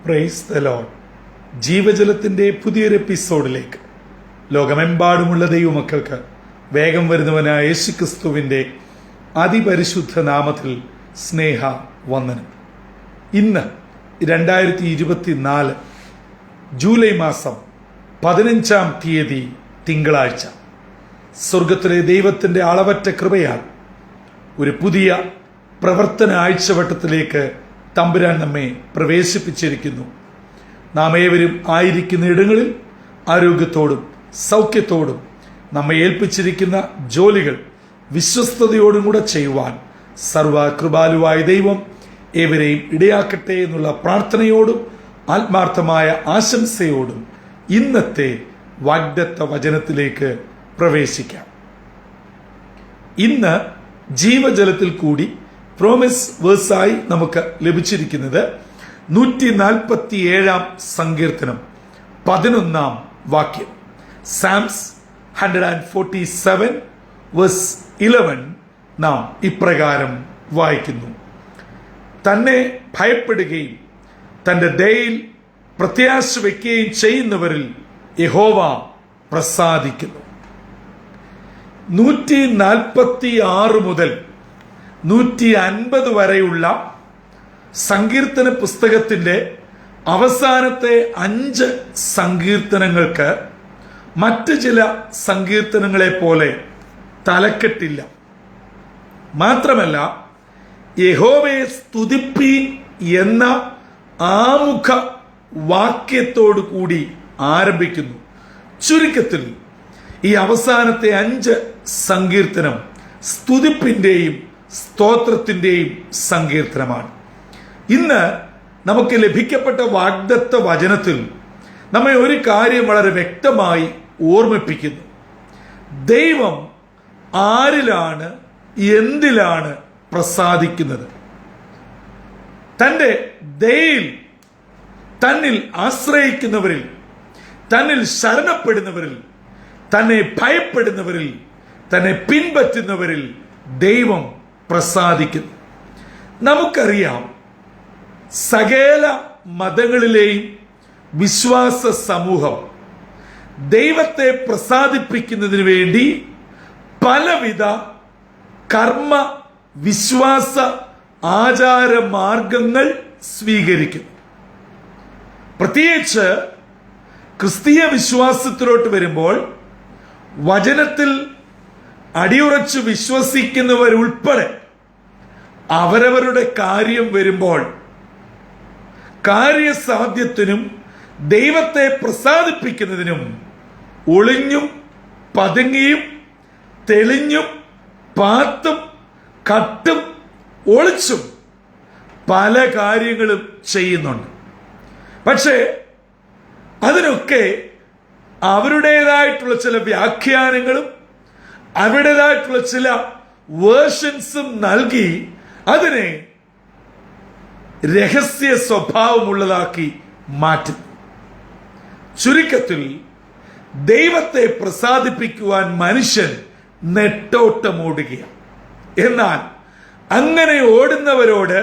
Praise the Lord. ജീവജലത്തിന്റെ പുതിയൊരു എപ്പിസോഡിലേക്ക് ലോകമെമ്പാടുമുള്ള ദൈവമക്കൾക്ക് വേഗം വരുന്നവനായ യേശുക്രിസ്തുവിന്റെ അതിപരിശുദ്ധ നാമത്തിൽ സ്നേഹ വന്ദനം. ഇന്ന് 2024 ജൂലൈ മാസം 15-ാം തീയതി തിങ്കളാഴ്ച. സ്വർഗത്തിലെ ദൈവത്തിന്റെ അളവറ്റ കൃപയാൽ ഒരു പുതിയ പ്രവർത്തന ആഴ്ചവട്ടത്തിലേക്ക് തമ്പുരാൻ നമ്മെ പ്രവേശിപ്പിച്ചിരിക്കുന്നു. നാം ഏവരും ആയിരിക്കുന്ന ഇടങ്ങളിൽ ആരോഗ്യത്തോടും സൗഖ്യത്തോടും നമ്മെ ഏൽപ്പിച്ചിരിക്കുന്ന ജോലികൾ വിശ്വസ്തയോടും കൂടെ ചെയ്യുവാൻ സർവകൃപാലുവായ ദൈവം ഏവരെയും ഇടയാക്കട്ടെ എന്നുള്ള പ്രാർത്ഥനയോടും ആത്മാർത്ഥമായ ആശംസയോടും ഇന്നത്തെ വാഗ്ദത്ത വചനത്തിലേക്ക് പ്രവേശിക്കാം. ഇന്ന് ജീവജലത്തിൽ കൂടി പ്രോമിസ് വേഴ്സായി നമുക്ക് ലഭിച്ചിരിക്കുന്നത് 147-ാം സങ്കീർത്തനം 11-ാം വാക്യം. സാംസ് 147 വേഴ്സ് 11 നാം ഇപ്രകാരം വായിക്കുന്നു: തന്നെ ഭയപ്പെടുകയും തന്റെ ദയയിൽ പ്രത്യാശ വയ്ക്കുകയും ചെയ്യുന്നവരിൽ യഹോവ പ്രസാദിക്കുന്നു. 146 മുതൽ 150 വരെയുള്ള സങ്കീർത്തന പുസ്തകത്തിന്റെ അവസാനത്തെ 5 സങ്കീർത്തനങ്ങൾക്ക് മറ്റ് ചില സങ്കീർത്തനങ്ങളെ പോലെ തലക്കെട്ടില്ല. മാത്രമല്ല, യഹോവയെ സ്തുതിപ്പീൻ എന്ന ആമുഖ വാക്യത്തോടു കൂടി ആരംഭിക്കുന്നു. ചുരുക്കത്തിൽ ഈ അവസാനത്തെ 5 സങ്കീർത്തനം സ്തുതിപ്പിന്റെയും സ്തോത്രത്തിന്റെയും സങ്കീർത്തനമാണ്. ഇന്ന് നമുക്ക് ലഭിക്കപ്പെട്ട വാഗ്ദത്ത വചനത്തിൽ നമ്മെ ഒരു കാര്യം വളരെ വ്യക്തമായി ഓർമ്മിപ്പിക്കുന്നു. ദൈവം ആരിലാണ്, എന്തിലാണ് പ്രസാദിക്കുന്നത്? തന്റെ ദയയിൽ തന്നിൽ ആശ്രയിക്കുന്നവരിൽ, തന്നിൽ ശരണപ്പെടുന്നവരിൽ, തന്നെ ഭയപ്പെടുന്നവരിൽ, തന്നെ പിൻപറ്റുന്നവരിൽ ദൈവം പ്രസാദിക്കുന്നു. നമുക്കറിയാം, സകല മതങ്ങളിലെയും വിശ്വാസ സമൂഹം ദൈവത്തെ പ്രസാദിപ്പിക്കുന്നതിന് വേണ്ടി പലവിധ കർമ്മ വിശ്വാസ ആചാര മാർഗങ്ങൾ സ്വീകരിക്കുന്നു. പ്രത്യേകിച്ച് ക്രിസ്തീയ വിശ്വാസത്തിലോട്ട് വരുമ്പോൾ വചനത്തിൽ അടിയുറച്ച് വിശ്വസിക്കുന്നവരുൾപ്പെടെ അവരവരുടെ കാര്യം വരുമ്പോൾ കാര്യസാധ്യത്തിനും ദൈവത്തെ പ്രസാദിപ്പിക്കുന്നതിനും ഒളിഞ്ഞും പതുങ്ങിയും തെളിഞ്ഞും പാത്തും കട്ടും ഒളിച്ചും പല കാര്യങ്ങളും ചെയ്യുന്നുണ്ട്. പക്ഷേ അതിനൊക്കെ അവരുടേതായിട്ടുള്ള ചില വ്യാഖ്യാനങ്ങളും അവരുടേതായിട്ടുള്ള ചില വേർഷൻസും നൽകി അതിനെ രഹസ്യ സ്വഭാവമുള്ളതാക്കി മാറ്റും. ചുരുക്കത്തിൽ ദൈവത്തെ പ്രസാദിപ്പിക്കുവാൻ മനുഷ്യൻ നെട്ടോട്ടമോടുകയാണ്. എന്നാൽ അങ്ങനെ ഓടുന്നവരോട്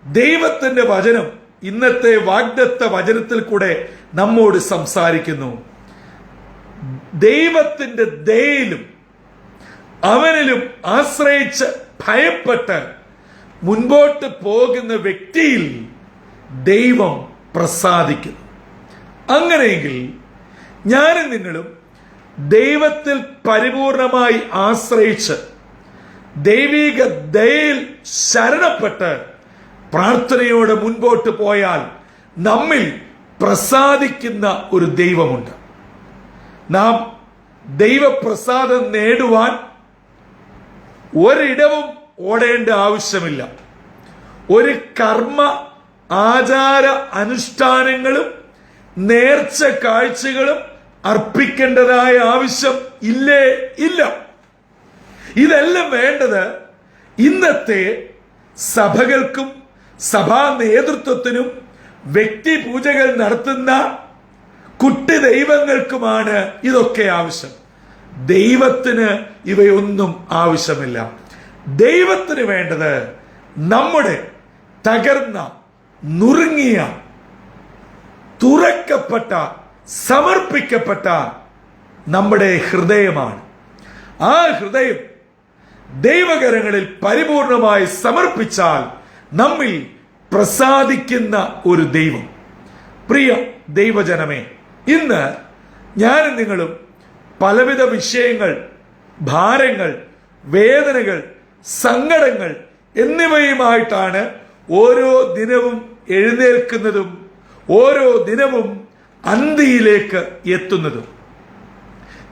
ദൈവത്തിന്റെ വചനം ഇന്നത്തെ വാഗ്ദത്ത വചനത്തിൽ കൂടെ നമ്മോട് സംസാരിക്കുന്നു. ദൈവത്തിന്റെ ദയയിലും അവനിലും ആശ്രയിച്ച് ഭയപ്പെട്ട് മുൻപോട്ട് പോകുന്ന വ്യക്തിയിൽ ദൈവം പ്രസാദിക്കുന്നു. അങ്ങനെയെങ്കിൽ ഞാനും നിങ്ങളും ദൈവത്തിൽ പരിപൂർണമായി ആശ്രയിച്ച് ദൈവിക ദയയിൽ ശരണപ്പെട്ട് പ്രാർത്ഥനയോടെ മുൻപോട്ട് പോയാൽ നമ്മിൽ പ്രസാദിക്കുന്ന ഒരു ദൈവമുണ്ട്. നാം ദൈവപ്രസാദം നേടുവാൻ ഒരിടവും ഓടേണ്ട ആവശ്യമില്ല. ഒരു കർമ്മ ആചാര അനുഷ്ഠാനങ്ങളും നേർച്ച കാഴ്ചകളും അർപ്പിക്കേണ്ടതായ ആവശ്യം ഇല്ല. ഇതെല്ലാം വേണ്ടത് ഇന്നത്തെ സഭകൾക്കും സഭാ നേതൃത്വത്തിനും വ്യക്തി പൂജകൾ നടത്തുന്ന കുട്ടി ദൈവങ്ങൾക്കുമാണ് ഇതൊക്കെ ആവശ്യം. ദൈവത്തിന് ഇവയൊന്നും ആവശ്യമില്ല. ദൈവത്തിന് വേണ്ടത് നമ്മുടെ തകർന്ന നുറുങ്ങിയ തുറക്കപ്പെട്ട സമർപ്പിക്കപ്പെട്ട നമ്മുടെ ഹൃദയമാണ്. ആ ഹൃദയം ദൈവകരങ്ങളിൽ പരിപൂർണമായി സമർപ്പിച്ചാൽ നമ്മിൽ പ്രസാദിക്കുന്ന ഒരു ദൈവം. പ്രിയ ദൈവജനമേ, ഇന്ന് ഞാനും നിങ്ങളും പലവിധ വിഷയങ്ങൾ, ഭാരങ്ങൾ, വേദനകൾ, സങ്കടങ്ങൾ എന്നിവയുമായിട്ടാണ് ഓരോ ദിനവും എഴുന്നേൽക്കുന്നതും ഓരോ ദിനവും അന്തിയിലേക്ക് എത്തുന്നതും.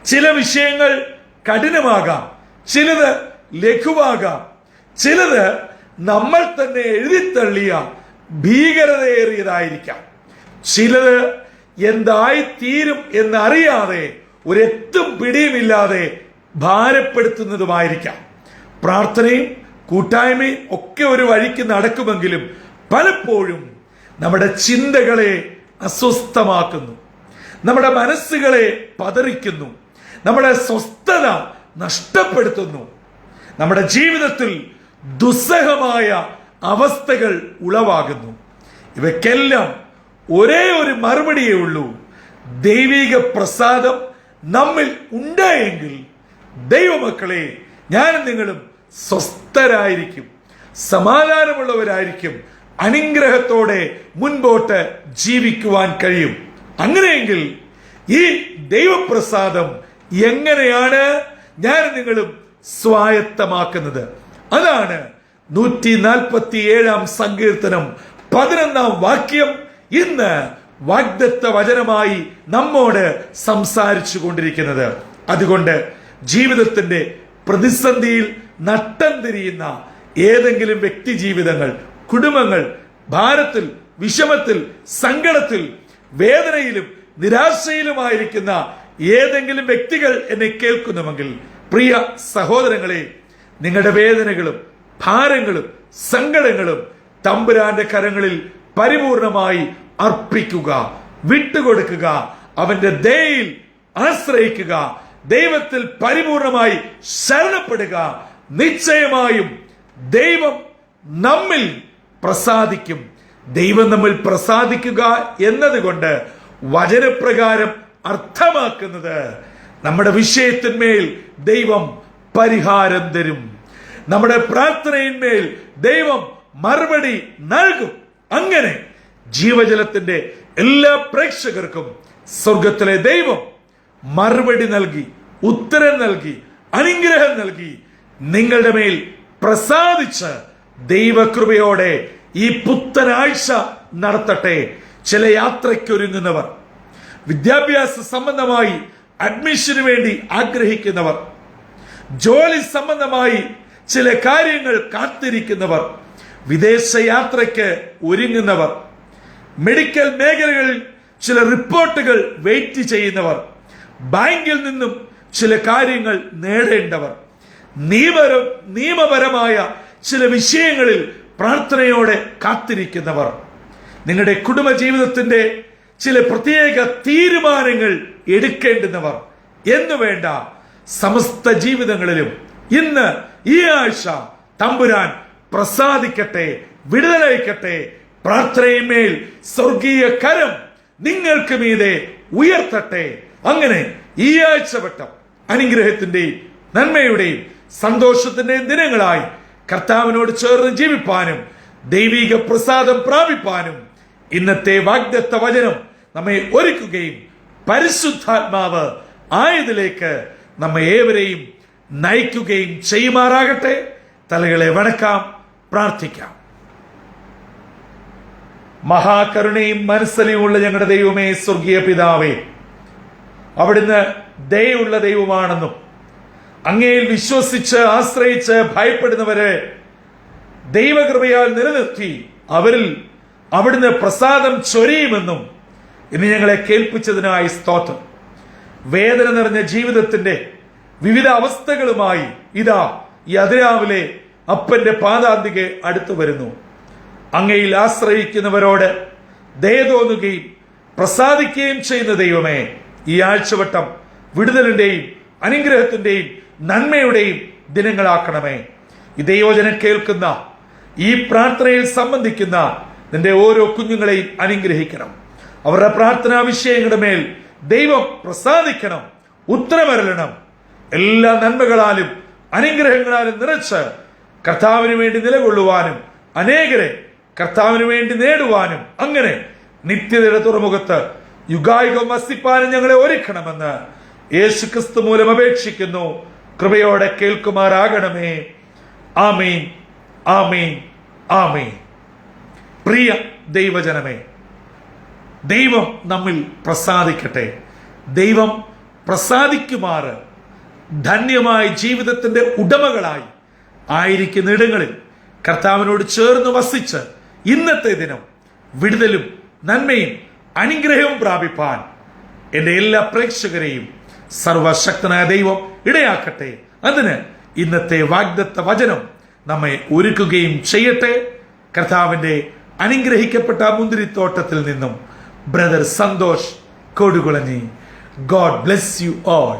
ചില വിഷയങ്ങൾ കഠിനമാകാം, ചിലത് ലഘുവാകാം, ചിലത് നമ്മൾ തന്നെ എഴുതിത്തള്ളിയ ഭീകരതയേറിയതായിരിക്കാം, ചിലത് എന്തായി തീരും എന്നറിയാതെ ഒരെത്തും പിടിയുമില്ലാതെ ഭാരപ്പെടുത്തുന്നതുമായിരിക്കാം. പ്രാർത്ഥനയും കൂട്ടായ്മയും ഒക്കെ ഒരു വഴിക്ക് നടക്കുമെങ്കിലും പലപ്പോഴും നമ്മുടെ ചിന്തകളെ അസ്വസ്ഥമാക്കുന്നു, നമ്മുടെ മനസ്സുകളെ പതറിക്കുന്നു, നമ്മുടെ സ്വസ്ഥത നഷ്ടപ്പെടുത്തുന്നു. നമ്മുടെ ജീവിതത്തിൽ ദുസ്സഹമായ അവസ്ഥകൾ ഉളവാകുന്നു. ഇവയ്ക്കെല്ലാം ഒരേ ഒരു മറുപടിയേ ഉള്ളൂ. ദൈവിക പ്രസാദം നമ്മിൽ ഉണ്ടായെങ്കിൽ ദൈവമക്കളെ, ഞാനും നിങ്ങളും സ്വസ്ഥരായിരിക്കും, സമാധാനമുള്ളവരായിരിക്കും, അനുഗ്രഹത്തോടെ മുൻപോട്ട് ജീവിക്കുവാൻ കഴിയും. അങ്ങനെയെങ്കിൽ ഈ ദൈവപ്രസാദം എങ്ങനെയാണ് ഞാനും നിങ്ങളും സ്വായത്തമാക്കുന്നത്? അതാണ് 147 സങ്കീർത്തനം 11 വാക്യം ഇന്ന് വാഗ്ദത്ത വചനമായി നമ്മോട് സംസാരിച്ചു കൊണ്ടിരിക്കുന്നത്. അതുകൊണ്ട് ജീവിതത്തിന്റെ പ്രതിസന്ധിയിൽ നട്ടം തിരിയുന്ന ഏതെങ്കിലും വ്യക്തി ജീവിതങ്ങൾ, കുടുംബങ്ങൾ, ഭാരത്തിൽ, വിഷമത്തിൽ, സങ്കടത്തിൽ, വേദനയിലും നിരാശയിലുമായിരിക്കുന്ന ഏതെങ്കിലും വ്യക്തികൾ എന്നെ കേൾക്കുന്നുവെങ്കിൽ, പ്രിയ സഹോദരങ്ങളെ, നിങ്ങളുടെ വേദനകളും ഭാരങ്ങളും സങ്കടങ്ങളും തമ്പുരാന്റെ കരങ്ങളിൽ പരിപൂർണമായി അർപ്പിക്കുക, വിട്ടുകൊടുക്കുക, അവന്റെ ദയയിൽ ആശ്രയിക്കുക, ദൈവത്തിൽ പരിപൂർണമായി ശരണപ്പെടുക. നിശ്ചയമായും ദൈവം നമ്മിൽ പ്രസാദിക്കും. ദൈവം നമ്മിൽ പ്രസാദിക്കുക എന്നതുകൊണ്ട് വചനപ്രകാരം അർത്ഥമാക്കുന്നത് നമ്മുടെ വിഷയത്തിന്മേൽ ദൈവം പരിഹാരം തരും, നമ്മുടെ പ്രാർത്ഥനയിന്മേൽ ദൈവം മറുപടി നൽകും. അങ്ങനെ ജീവജലത്തിന്റെ എല്ലാ പ്രേക്ഷകർക്കും സ്വർഗത്തിലെ ദൈവം മറുപടി നൽകി, ഉത്തരം നൽകി, അനുഗ്രഹം നൽകി നിങ്ങളുടെ മേൽ പ്രസാദിച്ച് ദൈവകൃപയോടെ ഈ പുത്തനാഴ്ച നടത്തട്ടെ. ചില യാത്രയ്ക്കൊരുങ്ങുന്നവർ, വിദ്യാഭ്യാസ സംബന്ധമായി അഡ്മിഷന് വേണ്ടി ആഗ്രഹിക്കുന്നവർ, ജോലി സംബന്ധമായി ചില കാര്യങ്ങൾ കാത്തിരിക്കുന്നവർ, വിദേശ യാത്രയ്ക്ക് ഒരുങ്ങുന്നവർ, മെഡിക്കൽ മേഖലകളിൽ ചില റിപ്പോർട്ടുകൾ വെയിറ്റ് ചെയ്യുന്നവർ, ബാങ്കിൽ നിന്നും ചില കാര്യങ്ങൾ നേടേണ്ടവർ, നിയമപരമായ ചില വിഷയങ്ങളിൽ പ്രാർത്ഥനയോടെ കാത്തിരിക്കുന്നവർ, നിങ്ങളുടെ കുടുംബജീവിതത്തിന്റെ ചില പ്രത്യേക തീരുമാനങ്ങൾ എടുക്കേണ്ടുന്നവർ എന്നു വേണ്ട സമസ്ത ജീവിതങ്ങളിലും ഇന്ന് ഈ ആഴ്ച തമ്പുരാൻ പ്രസാദിക്കട്ടെ, വിടുതലയക്കട്ടെ. പ്രാർത്ഥനയിന്മേൽ സ്വർഗീയ കരം നിങ്ങൾക്ക് മീതെ ഉയർത്തട്ടെ. അങ്ങനെ ഈ ആഴ്ചവട്ടം അനുഗ്രഹത്തിന്റെയും നന്മയുടെയും സന്തോഷത്തിന്റെയും ദിനങ്ങളായി കർത്താവിനോട് ചേർന്ന് ജീവിപ്പാനും ദൈവിക പ്രസാദം പ്രാപിപ്പാനും ഇന്നത്തെ വാഗ്ദത്ത വചനം നമ്മെ ഒരുക്കുകയും പരിശുദ്ധാത്മാവ് ആയതിലേക്ക് നമ്മെ ഏവരെയും നയിക്കുകയും ചെയ്യുമാറാകട്ടെ. തലകളെ വണക്കാം, പ്രാർത്ഥിക്കാം. മഹാകരുണയും മനസ്സലിയുമുള്ള ഞങ്ങളുടെ ദൈവമേ, സ്വർഗീയ പിതാവേ, അവിടുന്ന് ദയയുള്ള ദൈവമാണെന്നും അങ്ങയിൽ വിശ്വസിച്ച് ആശ്രയിച്ച് ഭയപ്പെടുന്നവരെ ദൈവകൃപയാൽ നിലനിർത്തി അവരിൽ അവിടുന്ന് പ്രസാദം ചൊരിയുമെന്നും ഇന്ന് ഞങ്ങളെ കേൾപ്പിച്ചതിനായി സ്തോത്രം. വേദന നിറഞ്ഞ ജീവിതത്തിന്റെ വിവിധ അവസ്ഥകളുമായി ഇതാ ഈ അതിരാവിലെ അപ്പന്റെ പാദാന്തികെ അടുത്തു വരുന്നു. അങ്ങയിൽ ആശ്രയിക്കുന്നവരോട് ദയ തോന്നുകയും പ്രസാദിക്കുകയും ചെയ്യുന്ന ദൈവമേ, ഈ ആഴ്ചവട്ടം വിടുതലിന്റെയും അനുഗ്രഹത്തിന്റെയും നന്മയുടെയും ദിനങ്ങളാക്കണമേ. ഈ ദൈവവചനം കേൾക്കുന്ന, ഈ പ്രാർത്ഥനയിൽ സംബന്ധിക്കുന്ന നിന്റെ ഓരോ കുഞ്ഞുങ്ങളെയും അനുഗ്രഹിക്കണം. അവരുടെ പ്രാർത്ഥനാ വിഷയങ്ങളുടെ മേൽ ദൈവം പ്രസാദിക്കണം, ഉത്തരമരുളണം. എല്ലാ നന്മകളാലും അനുഗ്രഹങ്ങളാലും നിറച്ച് കർത്താവിന് വേണ്ടി നിലകൊള്ളുവാനും അനേകരെ കർത്താവിന് വേണ്ടി നേടുവാനും അങ്ങനെ നിത്യതയുടെ തുറമുഖത്ത് യുഗായുഗം വസിപ്പാനും ഞങ്ങളെ ഒരുക്കണമെന്ന് യേശുക്രിസ്തു മൂലം അപേക്ഷിക്കുന്നു. കൃപയോടെ കേൾക്കുമാറാകണമേ. ആമേൻ, ആമേൻ, ആമേൻ. പ്രിയ ദൈവജനമേ, ദൈവം നമ്മിൽ പ്രസാദിക്കട്ടെ. ദൈവം പ്രസാദിക്കുമാറ് ധന്യമായ ജീവിതത്തിന്റെ ഉടമകളായി ആയിരിക്കുന്ന ഇടങ്ങളിൽ കർത്താവിനോട് ചേർന്ന് വസിച്ച് ഇന്നത്തെ ദിനം വിടുതലും നന്മയും അനുഗ്രഹവും പ്രാപിപ്പാൻ എന്റെ എല്ലാ പ്രേക്ഷകരെയും സർവശക്തനായ ദൈവം ഇടയാക്കട്ടെ. അതിന് ഇന്നത്തെ വാഗ്ദത്ത വചനം നമ്മെ ഒരുക്കുകയും ചെയ്യട്ടെ. കർത്താവിന്റെ അനുഗ്രഹിക്കപ്പെട്ട മുന്തിരിത്തോട്ടത്തിൽ നിന്നും brother Santhosh Kodukulanji. God bless you all.